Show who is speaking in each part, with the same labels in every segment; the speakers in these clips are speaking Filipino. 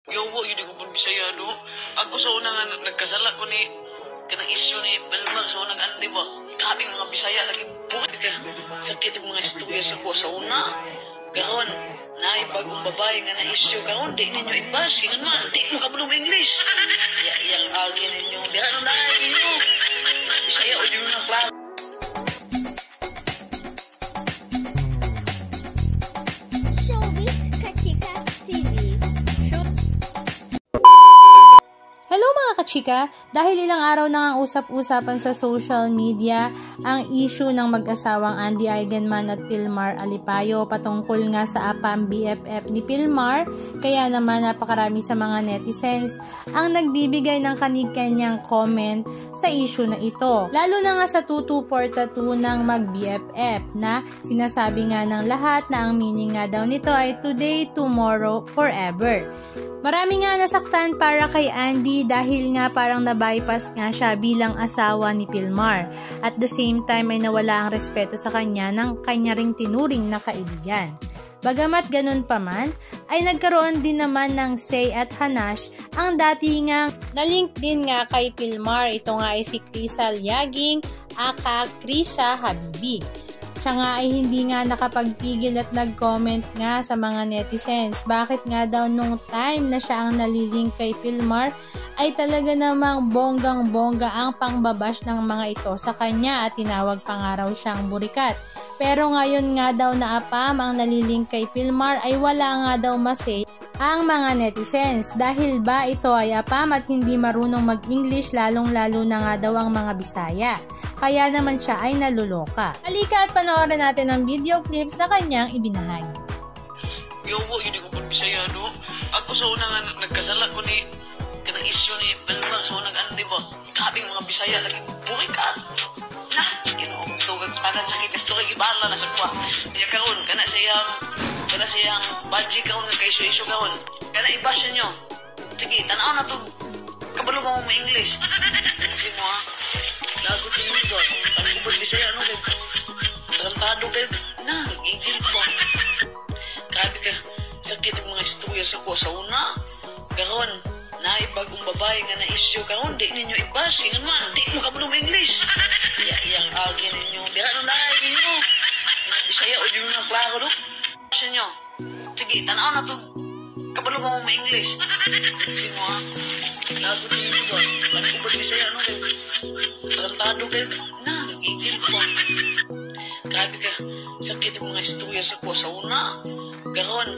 Speaker 1: Yawa, yun ko po Bisaya, no? Ako sa una nga nagkasala ko ni kanang isyo ni Belma sa unang andi ba? Kaming mga Bisaya lagi buhay ka. Sakit yung mga istorya sa ko sa una. Karon, naibagong babae nga na isyo karon, di ninyo ibasi nga man, di mo kabulong English. Yang agi ninyo, di ano na ninyo. Bisaya o di mo na klaro.
Speaker 2: Hello mga kachika! Dahil ilang araw na ang usap-usapan sa social media ang issue ng mag-asawang Andy Eigenman at Pilmar Alipayo patungkol nga sa apam BFF ni Pilmar, kaya naman napakarami sa mga netizens ang nagbibigay ng kanyang comment sa issue na ito. Lalo na nga sa tutu for tattoo ng mag-BFF na sinasabi nga ng lahat na ang meaning nga daw nito ay today, tomorrow, forever. Marami nga nasaktan para kay Andy dahil nga parang na-bypass nga siya bilang asawa ni Pilmar. At the same time ay nawala ang respeto sa kanya ng kanya ring tinuring na kaibigan. Bagamat ganun pa man, ay nagkaroon din naman ng say at hanash ang dati nga na-link din nga kay Pilmar. Ito nga ay si Crystal Yaging aka Krisha Habibi. Siya nga ay hindi nga nakapagpigil at nag-comment nga sa mga netizens. Bakit nga daw nung time na siya ang nalilink kay Pilmar ay talaga namang bonggang-bongga ang pangbabash ng mga ito sa kanya at tinawag pa nga raw siyang burikat. Pero ngayon nga daw na apam ang nalilink kay Pilmar ay wala nga daw masay ang mga netizens dahil ba ito ay apam at hindi marunong mag-English lalong-lalo na nga daw ang mga Bisaya. Kaya naman siya ay naluloka. Halika at panoorin natin ang video clips na kanyang ibinahagi.
Speaker 1: Yawa, yun ko po Bisaya, no? Ako sa una nga nagkasala ko ni kanang isyo ni Belma sa unang andi ba? Kaming mga Bisaya lagi buhay ka. Na, tugag tanan sa kitas to kay ibala na sa kuha. Kaya karon kana siyang budget kaon nga kay isu kaon. Kana ibasa nyo. Sige, tanaw na to. Kabalo mo English. Kasi mo lago din mo ba? Ang kubod Bisaya ano kay tarantado kay na igil ko. Grabe ka. Sakit yung mga istorya sa kuha sa una. Karon naibagong babae nga na isyo karon, di ninyo ibasi nga man, di mo kabulong English. Yang agi ninyo, di ano na ninyo. Bisaya o di mo na klaro, no? Sa inyo, sige, tanaw na to. Kabalo mo English. Kasi mo lago din mo ba? Ang kubod Bisaya, ano kayo? Tarantado kayo, na, igil ko. Grabe ka, sakit yung mga istorya sa kuha sa una. Karon,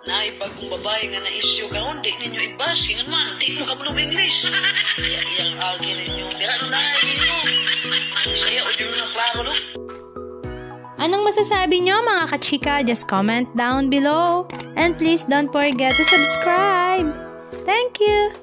Speaker 1: naibagong babae nga na isyo karon, di ninyo ibasi nga man, di mo kabulong English. Yang agi ninyo, di ano na ninyo. Bisaya o di mo na klaro, no?
Speaker 2: Anong masasabi nyo mga kachika? Just comment down below. And please don't forget to subscribe. Thank you!